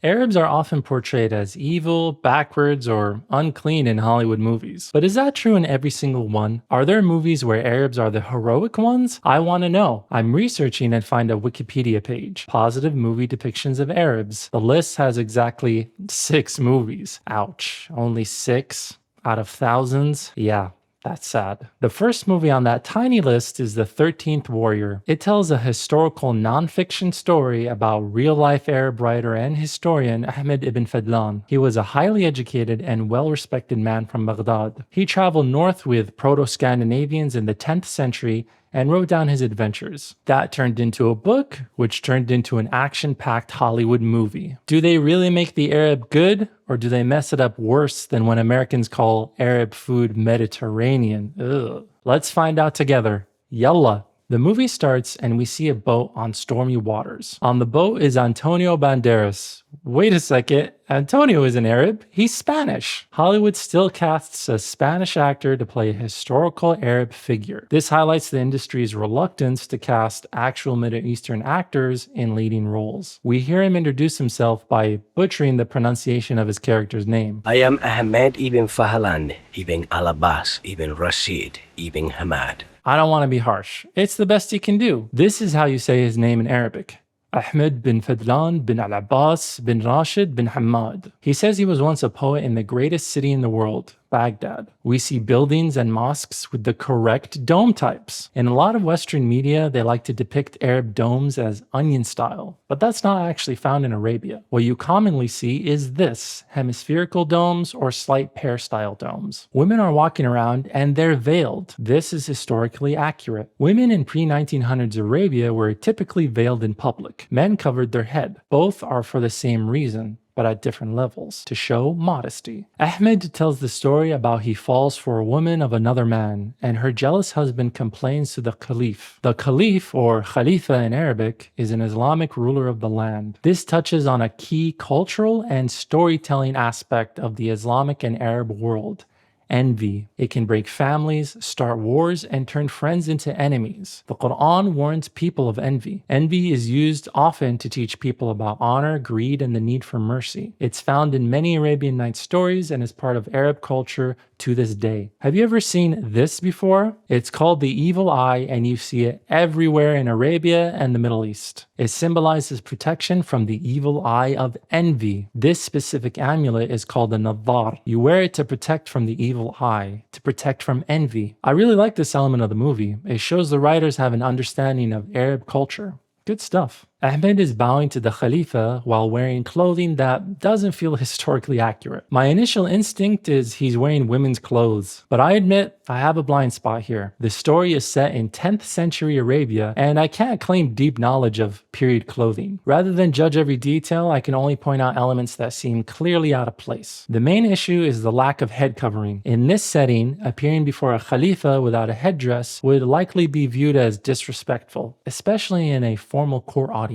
Arabs are often portrayed as evil, backwards, or unclean in Hollywood movies. But is that true in every single one? Are there movies where Arabs are the heroic ones? I want to know. I'm researching and find a Wikipedia page. Positive movie depictions of Arabs. The list has exactly 6 movies. Ouch. Only 6 out of thousands? Yeah. That's sad. The first movie on that tiny list is The 13th Warrior. It tells a historical non-fiction story about real-life Arab writer and historian Ahmed Ibn Fadlan. He was a highly educated and well-respected man from Baghdad. He traveled north with Proto-Scandinavians in the 10th century and wrote down his adventures. That turned into a book, which turned into an action-packed Hollywood movie. Do they really make the Arab good, or do they mess it up worse than when Americans call Arab food Mediterranean? Ugh. Let's find out together. Yallah. The movie starts and we see a boat on stormy waters. On the boat is Antonio Banderas. Wait a second, Antonio isn't Arab, he's Spanish. Hollywood still casts a Spanish actor to play a historical Arab figure. This highlights the industry's reluctance to cast actual Middle Eastern actors in leading roles. We hear him introduce himself by butchering the pronunciation of his character's name. I am Ahmed Ibn Fadlan, Ibn Al-Abbas, Ibn Rashid, Ibn Hamad. I don't want to be harsh. It's the best he can do. This is how you say his name in Arabic. Ahmed bin Fadlan bin Al-Abbas bin Rashid bin Hamad. He says he was once a poet in the greatest city in the world, Baghdad. We see buildings and mosques with the correct dome types. In a lot of Western media, they like to depict Arab domes as onion style, but that's not actually found in Arabia. What you commonly see is this, hemispherical domes or slight pear style domes. Women are walking around and they're veiled. This is historically accurate. Women in pre-1900s Arabia were typically veiled in public. Men covered their head. Both are for the same reason, but at different levels, to show modesty. Ahmed tells the story about he falls for a woman of another man, and her jealous husband complains to the caliph. The caliph, or khalifa in Arabic, is an Islamic ruler of the land. This touches on a key cultural and storytelling aspect of the Islamic and Arab world. Envy. It can break families, start wars, and turn friends into enemies. The Quran warns people of envy. Envy is used often to teach people about honor, greed, and the need for mercy. It's found in many Arabian Nights stories and is part of Arab culture to this day. Have you ever seen this before? It's called the evil eye, and you see it everywhere in Arabia and the Middle East. It symbolizes protection from the evil eye of envy. This specific amulet is called a nadar. You wear it to protect from the evil eye, to protect from envy. I really like this element of the movie. It shows the writers have an understanding of Arab culture. Good stuff. Ahmed is bowing to the Khalifa while wearing clothing that doesn't feel historically accurate. My initial instinct is he's wearing women's clothes, but I admit I have a blind spot here. The story is set in 10th century Arabia, and I can't claim deep knowledge of period clothing. Rather than judge every detail, I can only point out elements that seem clearly out of place. The main issue is the lack of head covering. In this setting, appearing before a Khalifa without a headdress would likely be viewed as disrespectful, especially in a formal court audience.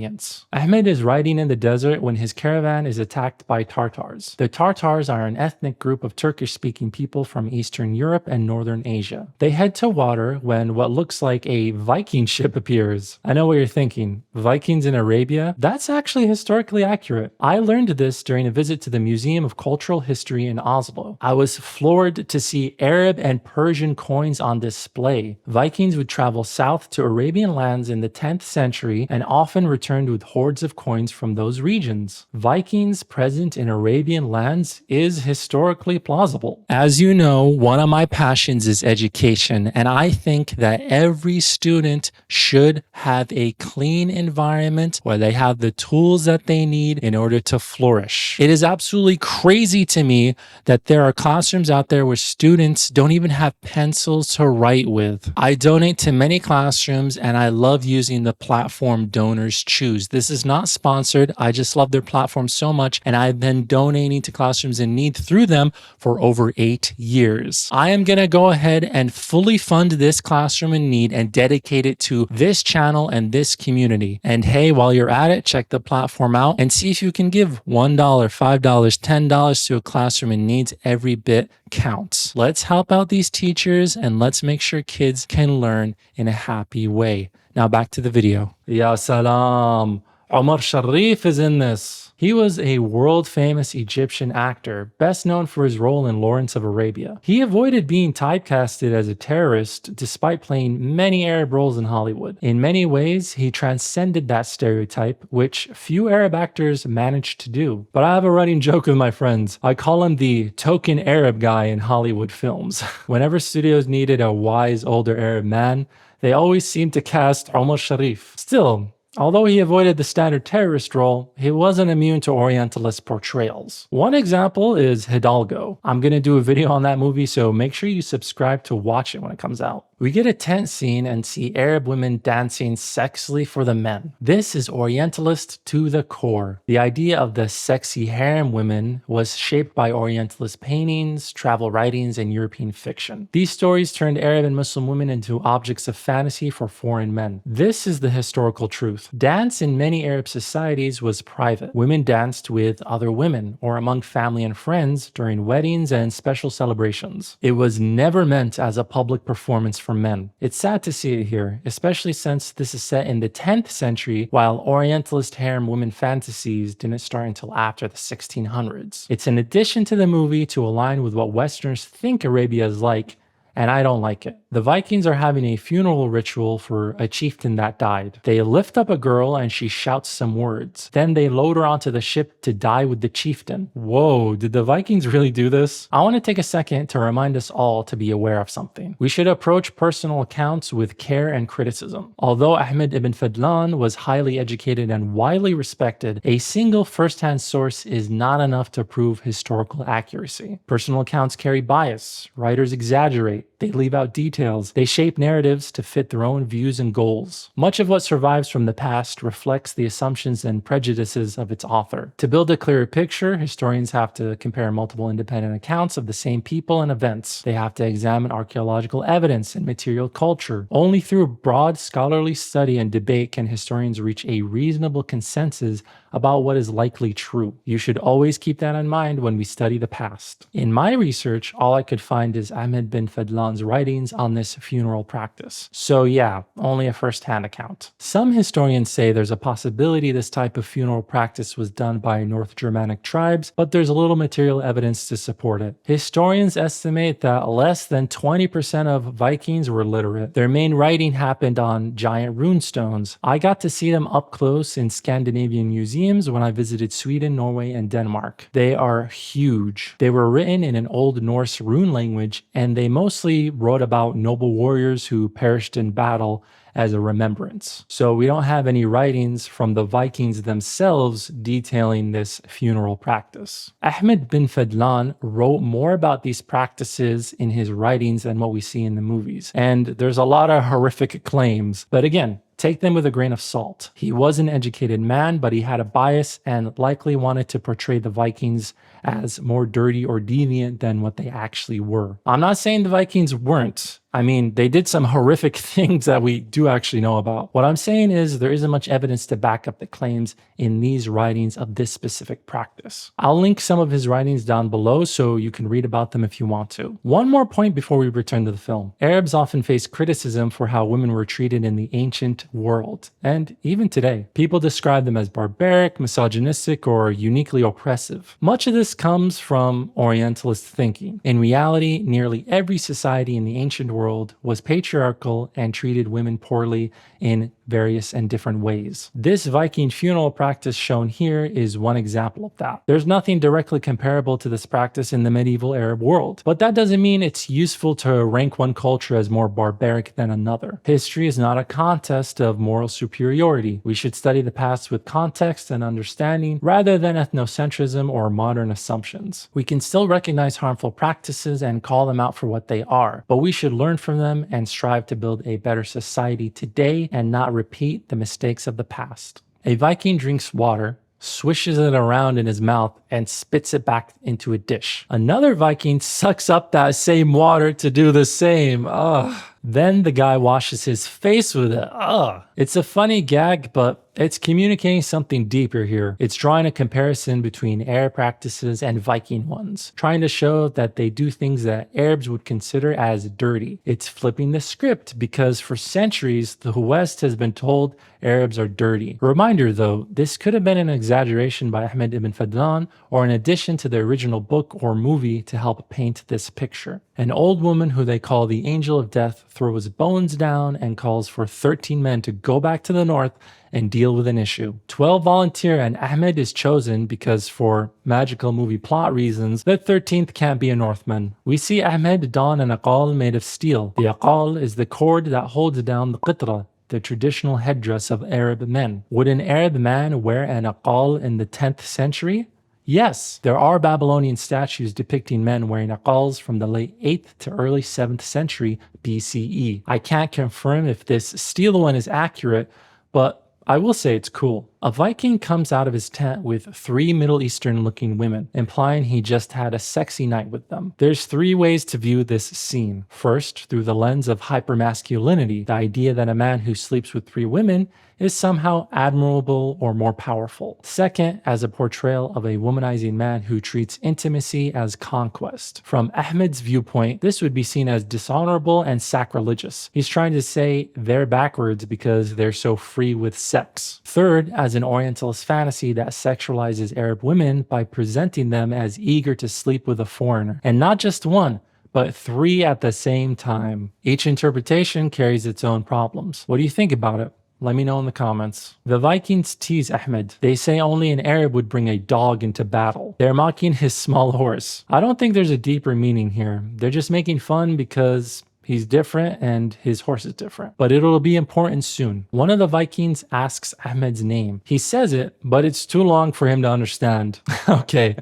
Ahmed is riding in the desert when his caravan is attacked by Tartars. The Tartars are an ethnic group of Turkish-speaking people from Eastern Europe and Northern Asia. They head to water when what looks like a Viking ship appears. I know what you're thinking. Vikings in Arabia? That's actually historically accurate. I learned this during a visit to the Museum of Cultural History in Oslo. I was floored to see Arab and Persian coins on display. Vikings would travel south to Arabian lands in the 10th century and often returned with hordes of coins from those regions. Vikings present in Arabian lands is historically plausible. As you know, one of my passions is education, and I think that every student should have a clean environment where they have the tools that they need in order to flourish. It is absolutely crazy to me that there are classrooms out there where students don't even have pencils to write with. I donate to many classrooms, and I love using the platform donors choose. This is not sponsored. I just love their platform so much, and I've been donating to classrooms in need through them for over 8 years. I am going to go ahead and fully fund this classroom in need and dedicate it to this channel and this community. And hey, while you're at it, check the platform out and see if you can give $1, $5, $10 to a classroom in needs. Every bit counts. Let's help out these teachers and let's make sure kids can learn in a happy way. Now back to the video. Ya salam. Omar Sharif is in this. He was a world-famous Egyptian actor, best known for his role in Lawrence of Arabia. He avoided being typecasted as a terrorist despite playing many Arab roles in Hollywood. In many ways, he transcended that stereotype, which few Arab actors managed to do. But I have a running joke with my friends. I call him the token Arab guy in Hollywood films. Whenever studios needed a wise older Arab man, they always seemed to cast Omar Sharif. Still, although he avoided the standard terrorist role, he wasn't immune to Orientalist portrayals. One example is Hidalgo. I'm gonna do a video on that movie, so make sure you subscribe to watch it when it comes out. We get a tent scene and see Arab women dancing sexily for the men. This is Orientalist to the core. The idea of the sexy harem women was shaped by Orientalist paintings, travel writings, and European fiction. These stories turned Arab and Muslim women into objects of fantasy for foreign men. This is the historical truth. Dance in many Arab societies was private. Women danced with other women or among family and friends during weddings and special celebrations. It was never meant as a public performance for men. It's sad to see it here, especially since this is set in the 10th century, while Orientalist harem women fantasies didn't start until after the 1600s. It's an addition to the movie to align with what Westerners think Arabia is like, and I don't like it. The Vikings are having a funeral ritual for a chieftain that died. They lift up a girl and she shouts some words. Then they load her onto the ship to die with the chieftain. Whoa, did the Vikings really do this? I want to take a second to remind us all to be aware of something. We should approach personal accounts with care and criticism. Although Ahmed Ibn Fadlan was highly educated and widely respected, a single first-hand source is not enough to prove historical accuracy. Personal accounts carry bias. Writers exaggerate. They leave out details. They shape narratives to fit their own views and goals. Much of what survives from the past reflects the assumptions and prejudices of its author. To build a clearer picture, historians have to compare multiple independent accounts of the same people and events. They have to examine archaeological evidence and material culture. Only through broad scholarly study and debate can historians reach a reasonable consensus about what is likely true. You should always keep that in mind when we study the past. In my research, all I could find is Ahmed bin Fadlan's writings on this funeral practice. So yeah, only a first-hand account. Some historians say there's a possibility this type of funeral practice was done by North Germanic tribes, but there's little material evidence to support it. Historians estimate that less than 20% of Vikings were literate. Their main writing happened on giant rune stones. I got to see them up close in Scandinavian museums when I visited Sweden, Norway, and Denmark. They are huge. They were written in an Old Norse rune language, and they mostly wrote about noble warriors who perished in battle as a remembrance. So we don't have any writings from the Vikings themselves detailing this funeral practice. Ahmed bin Fadlan wrote more about these practices in his writings than what we see in the movies. And there's a lot of horrific claims, but again, take them with a grain of salt. He was an educated man, but he had a bias and likely wanted to portray the Vikings as more dirty or deviant than what they actually were. I'm not saying the Vikings weren't. I mean, they did some horrific things that we do actually know about. What I'm saying is there isn't much evidence to back up the claims in these writings of this specific practice. I'll link some of his writings down below so you can read about them if you want to. One more point before we return to the film. Arabs often face criticism for how women were treated in the ancient world, and even today. People describe them as barbaric, misogynistic, or uniquely oppressive. Much of this comes from Orientalist thinking. In reality, nearly every society in the ancient world was patriarchal and treated women poorly in various and different ways. This Viking funeral practice shown here is one example of that. There's nothing directly comparable to this practice in the medieval Arab world, but that doesn't mean it's useful to rank one culture as more barbaric than another. History is not a contest of moral superiority. We should study the past with context and understanding rather than ethnocentrism or modern assumptions. We can still recognize harmful practices and call them out for what they are, but we should learn from them and strive to build a better society today and not repeat the mistakes of the past. A Viking drinks water, swishes it around in his mouth, and spits it back into a dish. Another Viking sucks up that same water to do the same. Ugh. Then the guy washes his face with it. Ugh. It's a funny gag, but it's communicating something deeper here. It's drawing a comparison between Arab practices and Viking ones, trying to show that they do things that Arabs would consider as dirty. It's flipping the script because for centuries, the West has been told Arabs are dirty. A reminder though, this could have been an exaggeration by Ahmed Ibn Fadlan or an addition to the original book or movie to help paint this picture. An old woman who they call the Angel of Death throws bones down and calls for 13 men to go back to the north and deal with an issue. 12 volunteer and Ahmed is chosen because for magical movie plot reasons, the 13th can't be a Northman. We see Ahmed don an aqal made of steel. The aqal is the cord that holds down the qitra, the traditional headdress of Arab men. Would an Arab man wear an aqal in the 10th century? Yes, there are Babylonian statues depicting men wearing aqals from the late 8th to early 7th century BCE. I can't confirm if this steel one is accurate, but I will say it's cool. A Viking comes out of his tent with 3 Middle Eastern looking women, implying he just had a sexy night with them. There's 3 ways to view this scene. First, through the lens of hypermasculinity, the idea that a man who sleeps with 3 women is somehow admirable or more powerful. Second, as a portrayal of a womanizing man who treats intimacy as conquest. From Ahmed's viewpoint, this would be seen as dishonorable and sacrilegious. He's trying to say they're backwards because they're so free with sex. Third, as an Orientalist fantasy that sexualizes Arab women by presenting them as eager to sleep with a foreigner. And not just one, but 3 at the same time. Each interpretation carries its own problems. What do you think about it? Let me know in the comments. The Vikings tease Ahmed. They say only an Arab would bring a dog into battle. They're mocking his small horse. I don't think there's a deeper meaning here. They're just making fun because he's different and his horse is different. But it'll be important soon. One of the Vikings asks Ahmed's name. He says it, but it's too long for him to understand. Okay.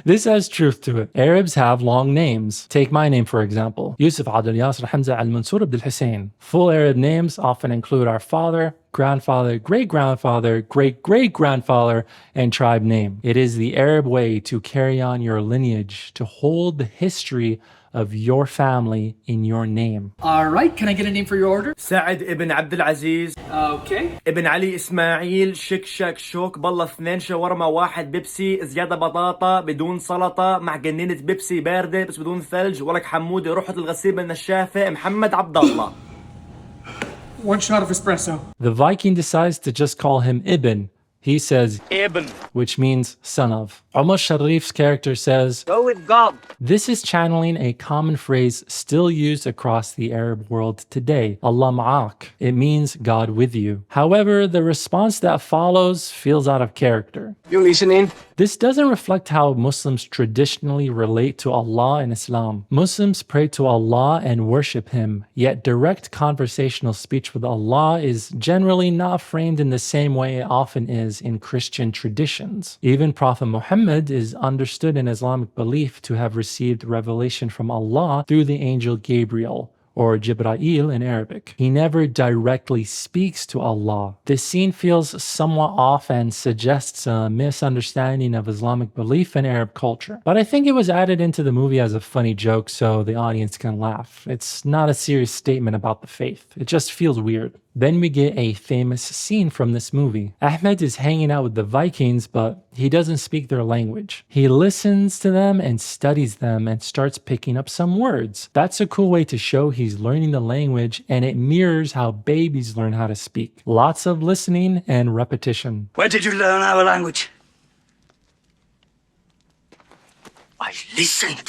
This has truth to it. Arabs have long names. Take my name for example. Yusuf Adel Yasser Hamza Al Mansour Abdel Hussein. Full Arab names often include our father, grandfather, great-grandfather, great-great-grandfather, and tribe name. It is the Arab way to carry on your lineage, to hold the history of your family in your name. All right, can I get a name for your order? سعد ابن عبد العزيز Okay. ابن علي اسماعيل شك شك شوك بالله 2 شاورما 1 بيبسي زيادة بطاطا بدون سلطة مع جنينة بيبسي باردة بس بدون ثلج ولك حمودي روحة الغسيل بالنشافة محمد عبد الله. 1 shot of espresso. The Viking decides to just call him Ibn. He says ابن which means son of. Umar Sharif's character says, Go with God. this is channeling a common phrase still used across the Arab world today, Allah ma'ak. It means God with you. However, the response that follows feels out of character. You listening? This doesn't reflect how Muslims traditionally relate to Allah in Islam. Muslims pray to Allah and worship Him, yet direct conversational speech with Allah is generally not framed in the same way it often is in Christian traditions. Even Prophet Muhammad is understood in Islamic belief to have received revelation from Allah through the angel Gabriel, or Jibra'il in Arabic. He never directly speaks to Allah. This scene feels somewhat off and suggests a misunderstanding of Islamic belief in Arab culture. But I think it was added into the movie as a funny joke so the audience can laugh. It's not a serious statement about the faith. It just feels weird. Then we get a famous scene from this movie. Ahmed is hanging out with the Vikings, but he doesn't speak their language. He listens to them and studies them and starts picking up some words. That's a cool way to show he's learning the language, and it mirrors how babies learn how to speak. Lots of listening and repetition. Where did you learn our language? I listened.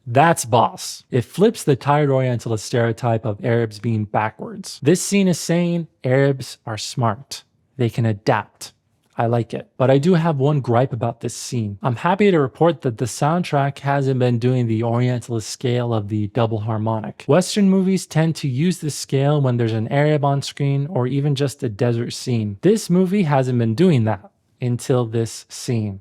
That's boss. It flips the tired Orientalist stereotype of Arabs being backwards. This scene is saying Arabs are smart. They can adapt. I like it. But I do have one gripe about this scene. I'm happy to report that the soundtrack hasn't been doing the Orientalist scale of the double harmonic. Western movies tend to use this scale when there's an Arab on screen or even just a desert scene. This movie hasn't been doing that until this scene.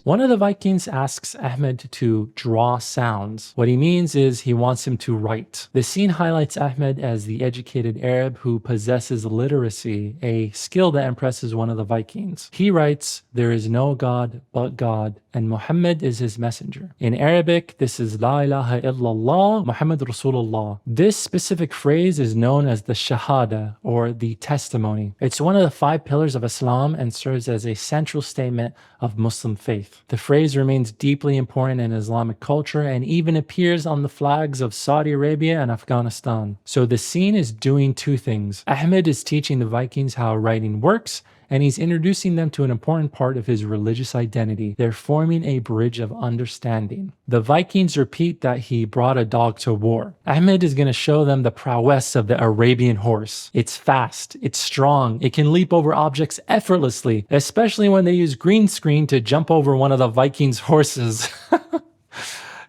One of the Vikings asks Ahmed to draw sounds. What he means is he wants him to write. The scene highlights Ahmed as the educated Arab who possesses literacy, a skill that impresses one of the Vikings. He writes, "There is no God but God, and Muhammad is his messenger. In Arabic, this is La ilaha illallah, Muhammad Rasulullah. This specific phrase is known as the Shahada, or the testimony. It's one of the 5 pillars of Islam and serves as a central statement of Muslim faith. The phrase remains deeply important in Islamic culture and even appears on the flags of Saudi Arabia and Afghanistan. So the scene is doing 2 things. Ahmed is teaching the Vikings how writing works, and he's introducing them to an important part of his religious identity. They're forming a bridge of understanding. The Vikings repeat that he brought a dog to war. Ahmed is going to show them the prowess of the Arabian horse. It's fast, it's strong, it can leap over objects effortlessly, especially when they use green screen to jump over one of the Vikings' horses.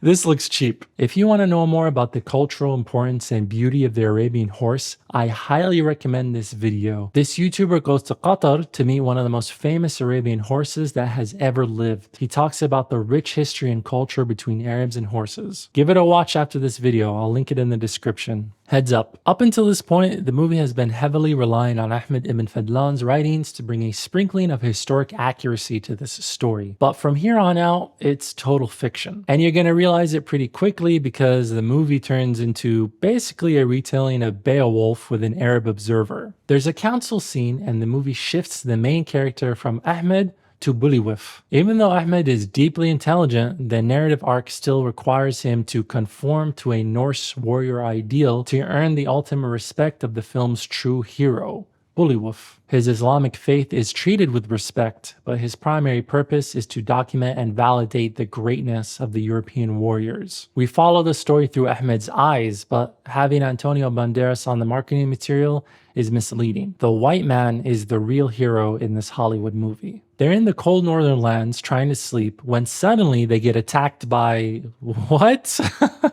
This looks cheap. If you want to know more about the cultural importance and beauty of the Arabian horse, I highly recommend this video. This YouTuber goes to Qatar to meet one of the most famous Arabian horses that has ever lived. He talks about the rich history and culture between Arabs and horses. Give it a watch after this video. I'll link it in the description. Heads up until this point, the movie has been heavily relying on Ahmed Ibn Fadlan's writings to bring a sprinkling of historic accuracy to this story. But from here on out, it's total fiction. And you're going to realize it pretty quickly because the movie turns into basically a retelling of Beowulf with an Arab observer. There's a council scene and the movie shifts the main character from Ahmed to Bullywuff. Even though Ahmed is deeply intelligent, the narrative arc still requires him to conform to a Norse warrior ideal to earn the ultimate respect of the film's true hero, Bullywuff. His Islamic faith is treated with respect, but his primary purpose is to document and validate the greatness of the European warriors. We follow the story through Ahmed's eyes, but having Antonio Banderas on the marketing material is misleading. The white man is the real hero in this Hollywood movie. They're in the cold northern lands trying to sleep when suddenly they get attacked by... what?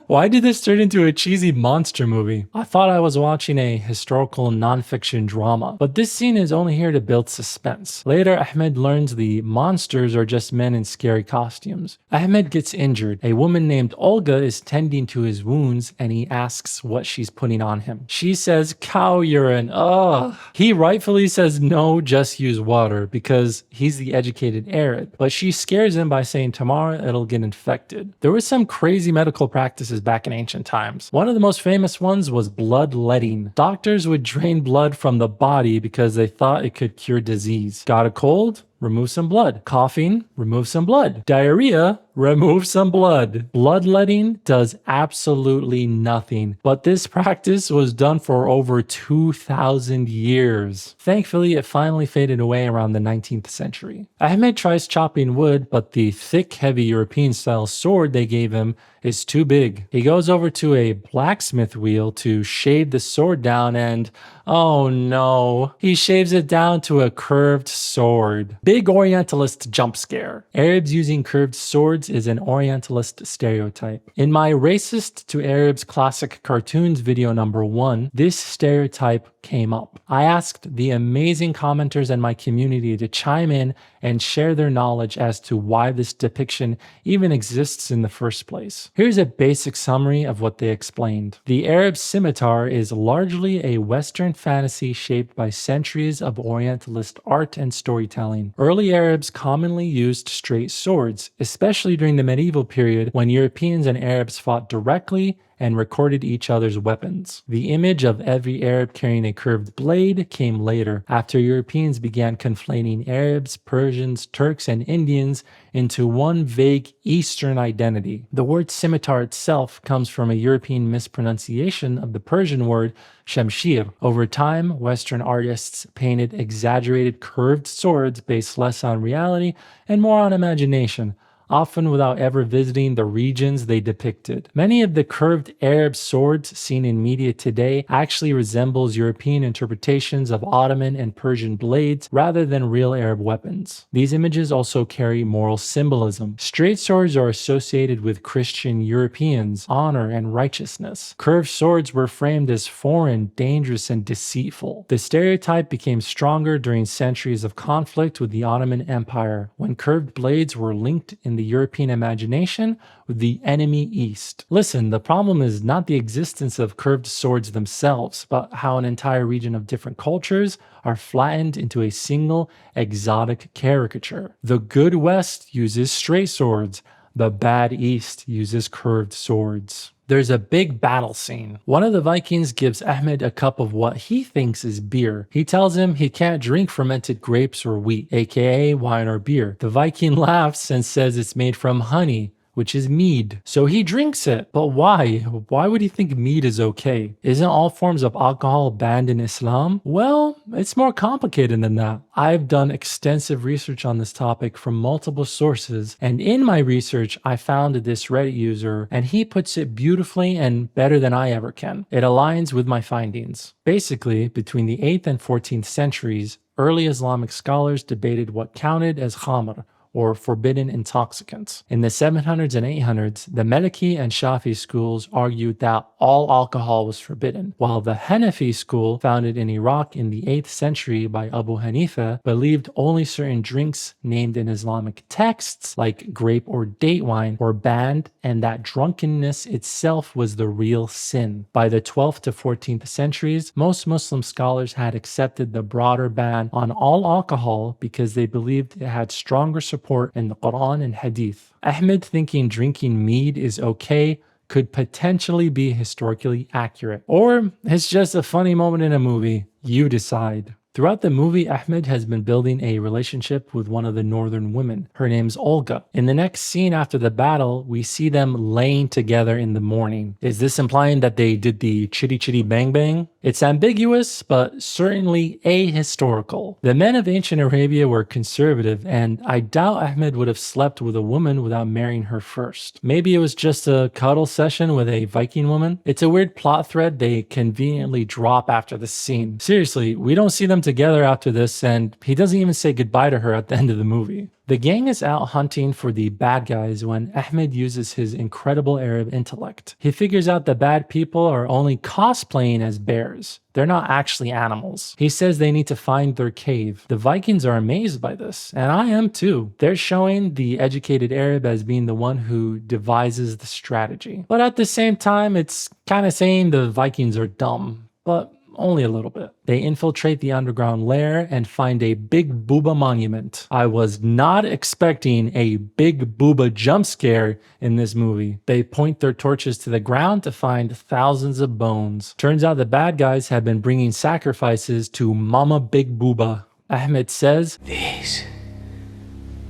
Why did this turn into a cheesy monster movie? I thought I was watching a historical nonfiction drama, but this scene is only here to build suspense. Later, Ahmed learns the monsters are just men in scary costumes. Ahmed gets injured. A woman named Olga is tending to his wounds and he asks what she's putting on him. She says cow urine. Ugh. He rightfully says no, just use water because he's the educated Arab, but she scares him by saying tomorrow it'll get infected. There were some crazy medical practices back in ancient times. One of the most famous ones was bloodletting. Doctors would drain blood from the body because they thought it could cure disease. Got a cold? Remove some blood. Coughing? Remove some blood. Diarrhea? Remove some blood. Bloodletting does absolutely nothing, but this practice was done for over 2,000 years. Thankfully, it finally faded away around the 19th century. Ahmed tries chopping wood, but the thick, heavy European-style sword they gave him is too big. He goes over to a blacksmith wheel to shave the sword down and, oh no, he shaves it down to a curved sword. Big Orientalist jump scare. Arabs using curved swords is an Orientalist stereotype. In my Racist to Arabs Classic Cartoons video number 1, this stereotype came up. I asked the amazing commenters in my community to chime in and share their knowledge as to why this depiction even exists in the first place. Here's a basic summary of what they explained. The Arab scimitar is largely a Western fantasy shaped by centuries of Orientalist art and storytelling. Early Arabs commonly used straight swords, especially during the medieval period when Europeans and Arabs fought directly and recorded each other's weapons. The image of every Arab carrying a curved blade came later, after Europeans began conflating Arabs, Persians, Turks, and Indians into one vague Eastern identity. The word scimitar itself comes from a European mispronunciation of the Persian word shamshir. Over time, Western artists painted exaggerated curved swords based less on reality and more on imagination, often without ever visiting the regions they depicted. Many of the curved Arab swords seen in media today actually resembles European interpretations of Ottoman and Persian blades rather than real Arab weapons. These images also carry moral symbolism. Straight swords are associated with Christian Europeans, honor, and righteousness. Curved swords were framed as foreign, dangerous, and deceitful. The stereotype became stronger during centuries of conflict with the Ottoman Empire, when curved blades were linked in the the European imagination with the enemy East. Listen, the problem is not the existence of curved swords themselves, but how an entire region of different cultures are flattened into a single exotic caricature. The good West uses straight swords, the bad East uses curved swords. There's a big battle scene. One of the Vikings gives Ahmed a cup of what he thinks is beer. He tells him he can't drink fermented grapes or wheat, aka wine or beer. The Viking laughs and says it's made from honey, which is mead. So he drinks it. But why? Why would he think mead is okay? Isn't all forms of alcohol banned in Islam? Well, it's more complicated than that. I've done extensive research on this topic from multiple sources, and in my research, I found this Reddit user, and he puts it beautifully and better than I ever can. It aligns with my findings. Basically, between the 8th and 14th centuries, early Islamic scholars debated what counted as khamr, or forbidden intoxicants. In the 700s and 800s, the Maliki and Shafi schools argued that all alcohol was forbidden, while the Hanafi school, founded in Iraq in the 8th century by Abu Hanifa, believed only certain drinks named in Islamic texts, like grape or date wine, were banned, and that drunkenness itself was the real sin. By the 12th to 14th centuries, most Muslim scholars had accepted the broader ban on all alcohol because they believed it had stronger support in the Quran and Hadith. Ahmed thinking drinking mead is okay could potentially be historically accurate. Or it's just a funny moment in a movie. You decide. Throughout the movie, Ahmed has been building a relationship with one of the northern women. Her name's Olga. In the next scene after the battle, we see them laying together in the morning. Is this implying that they did the chitty chitty bang bang? It's ambiguous, but certainly ahistorical. The men of ancient Arabia were conservative, and I doubt Ahmed would have slept with a woman without marrying her first. Maybe it was just a cuddle session with a Viking woman. It's a weird plot thread they conveniently drop after the scene. Seriously, we don't see them together after this, and he doesn't even say goodbye to her at the end of the movie. The gang is out hunting for the bad guys when Ahmed uses his incredible Arab intellect. He figures out the bad people are only cosplaying as bears. They're not actually animals. He says they need to find their cave. The Vikings are amazed by this, and I am too. They're showing the educated Arab as being the one who devises the strategy. But at the same time, it's kind of saying the Vikings are dumb, but only a little bit. They infiltrate the underground lair and find a Big Booba monument. I was not expecting a Big Booba jump scare in this movie. They point their torches to the ground to find thousands of bones. Turns out the bad guys have been bringing sacrifices to Mama Big Booba. Ahmed says, These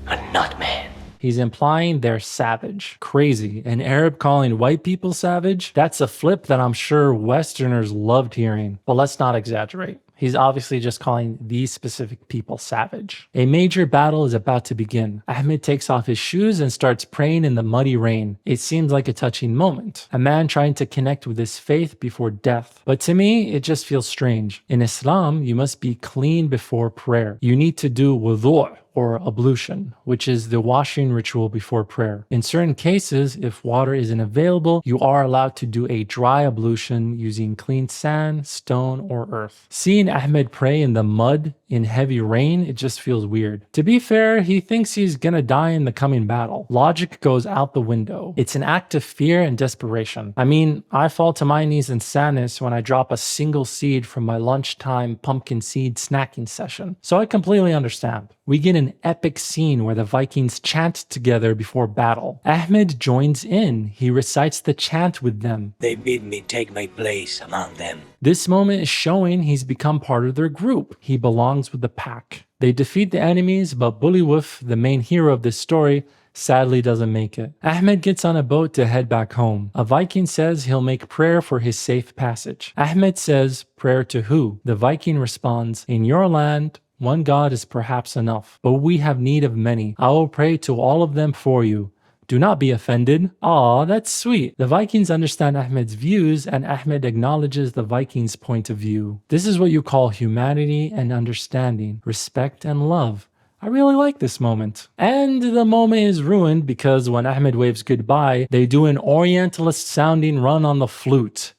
are not men. He's implying they're savage. Crazy. An Arab calling white people savage? That's a flip that I'm sure Westerners loved hearing. But let's not exaggerate. He's obviously just calling these specific people savage. A major battle is about to begin. Ahmed takes off his shoes and starts praying in the muddy rain. It seems like a touching moment. A man trying to connect with his faith before death. But to me, it just feels strange. In Islam, you must be clean before prayer. You need to do wudu', or ablution, which is the washing ritual before prayer. In certain cases, if water isn't available, you are allowed to do a dry ablution using clean sand, stone, or earth. Seeing Ahmed pray in the mud in heavy rain, it just feels weird. To be fair, he thinks he's gonna die in the coming battle. Logic goes out the window. It's an act of fear and desperation. I mean, I fall to my knees in sadness when I drop a single seed from my lunchtime pumpkin seed snacking session. So I completely understand. We get an epic scene where the Vikings chant together before battle. Ahmed joins in. He recites the chant with them. They bid me take my place among them. This moment is showing he's become part of their group. He belongs with the pack. They defeat the enemies, but Bullywoof, the main hero of this story, sadly doesn't make it. Ahmed gets on a boat to head back home. A Viking says he'll make prayer for his safe passage. Ahmed says, prayer to who? The Viking responds, in your land, one God is perhaps enough, but we have need of many. I will pray to all of them for you. Do not be offended. Aw, that's sweet. The Vikings understand Ahmed's views, and Ahmed acknowledges the Vikings' point of view. This is what you call humanity and understanding, respect and love. I really like this moment. And the moment is ruined because when Ahmed waves goodbye, they do an orientalist sounding run on the flute.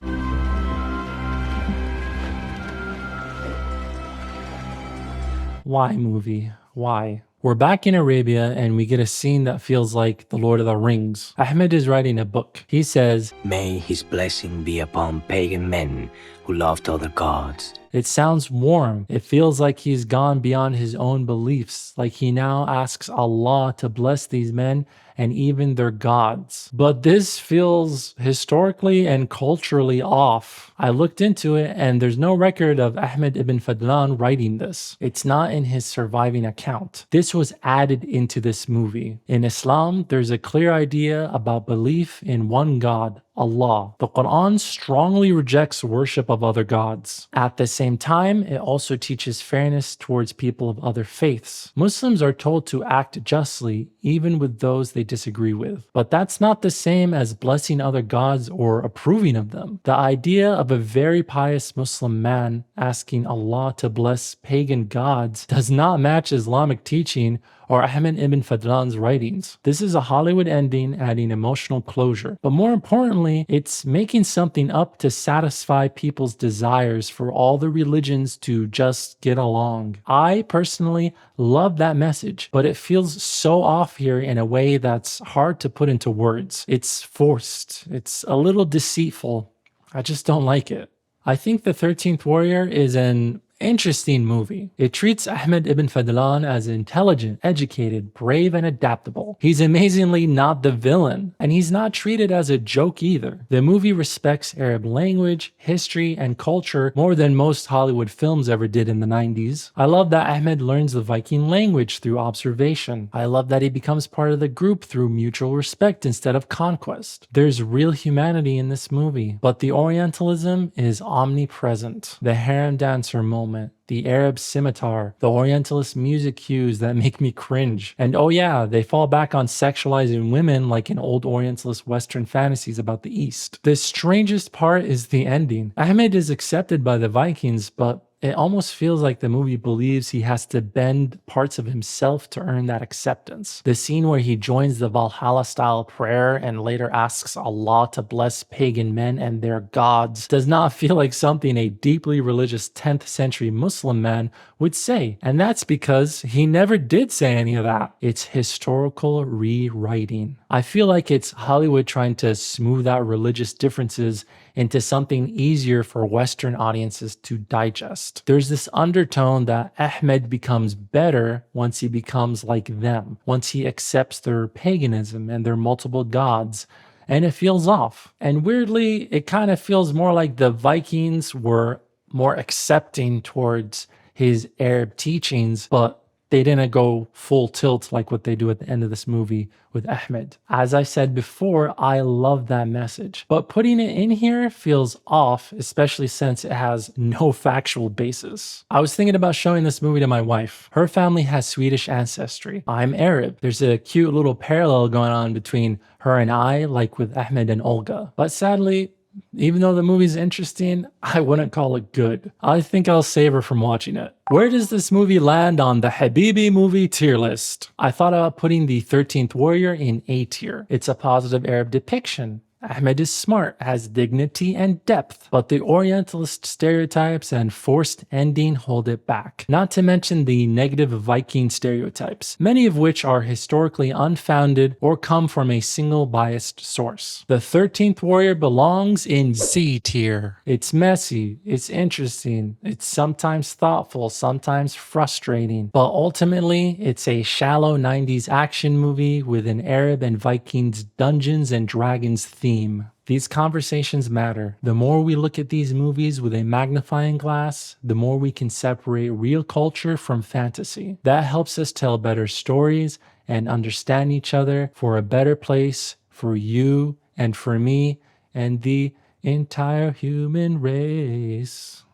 Why, movie? Why? We're back in Arabia and we get a scene that feels like The Lord of the Rings. Ahmed is writing a book. He says, May his blessing be upon pagan men who loved other gods. It sounds warm. It feels like he's gone beyond his own beliefs, like he now asks Allah to bless these men and even their gods. But this feels historically and culturally off. I looked into it and there's no record of Ahmed Ibn Fadlan writing this. It's not in his surviving account. This was added into this movie. In Islam, there's a clear idea about belief in one God, Allah. The Quran strongly rejects worship of other gods. At the same time, it also teaches fairness towards people of other faiths. Muslims are told to act justly even with those they disagree with. But that's not the same as blessing other gods or approving of them. The idea of a very pious Muslim man asking Allah to bless pagan gods does not match Islamic teaching or Ahmed Ibn Fadlan's writings. This is a Hollywood ending adding emotional closure. But more importantly, it's making something up to satisfy people's desires for all the religions to just get along. I personally love that message, but it feels so off here in a way that's hard to put into words. It's forced. It's a little deceitful. I just don't like it. I think The 13th Warrior is an interesting movie. It treats Ahmed Ibn Fadlan as intelligent, educated, brave, and adaptable. He's amazingly not the villain, and he's not treated as a joke either. The movie respects Arab language, history, and culture more than most Hollywood films ever did in the 90s. I love that Ahmed learns the Viking language through observation. I love that he becomes part of the group through mutual respect instead of conquest. There's real humanity in this movie, but the Orientalism is omnipresent. The harem dancer moment, the Arab scimitar, the Orientalist music cues that make me cringe. And oh yeah, they fall back on sexualizing women like in old Orientalist Western fantasies about the East. The strangest part is the ending. Ahmed is accepted by the Vikings, but it almost feels like the movie believes he has to bend parts of himself to earn that acceptance. The scene where he joins the Valhalla-style prayer and later asks Allah to bless pagan men and their gods does not feel like something a deeply religious 10th century Muslim man would say. And that's because he never did say any of that. It's historical rewriting. I feel like it's Hollywood trying to smooth out religious differences into something easier for Western audiences to digest. There's this undertone that Ahmed becomes better once he becomes like them, once he accepts their paganism and their multiple gods, and it feels off. And weirdly, it kind of feels more like the Vikings were more accepting towards his Arab teachings, but they didn't go full tilt like what they do at the end of this movie with Ahmed. As I said before, I love that message, but putting it in here feels off, especially since it has no factual basis. I was thinking about showing this movie to my wife. Her family has Swedish ancestry. I'm Arab. There's a cute little parallel going on between her and I, like with Ahmed and Olga. But sadly, even though the movie's interesting, I wouldn't call it good. I think I'll save her from watching it. Where does this movie land on the Habibi movie tier list? I thought about putting The 13th Warrior in A tier. It's a positive Arab depiction. Ahmed is smart, has dignity and depth, but the Orientalist stereotypes and forced ending hold it back. Not to mention the negative Viking stereotypes, many of which are historically unfounded or come from a single biased source. The 13th Warrior belongs in C tier. It's messy, it's interesting, it's sometimes thoughtful, sometimes frustrating, but ultimately it's a shallow 90s action movie with an Arab and Vikings Dungeons and Dragons theme. These conversations matter. The more we look at these movies with a magnifying glass, the more we can separate real culture from fantasy. That helps us tell better stories and understand each other for a better place for you and for me and the entire human race.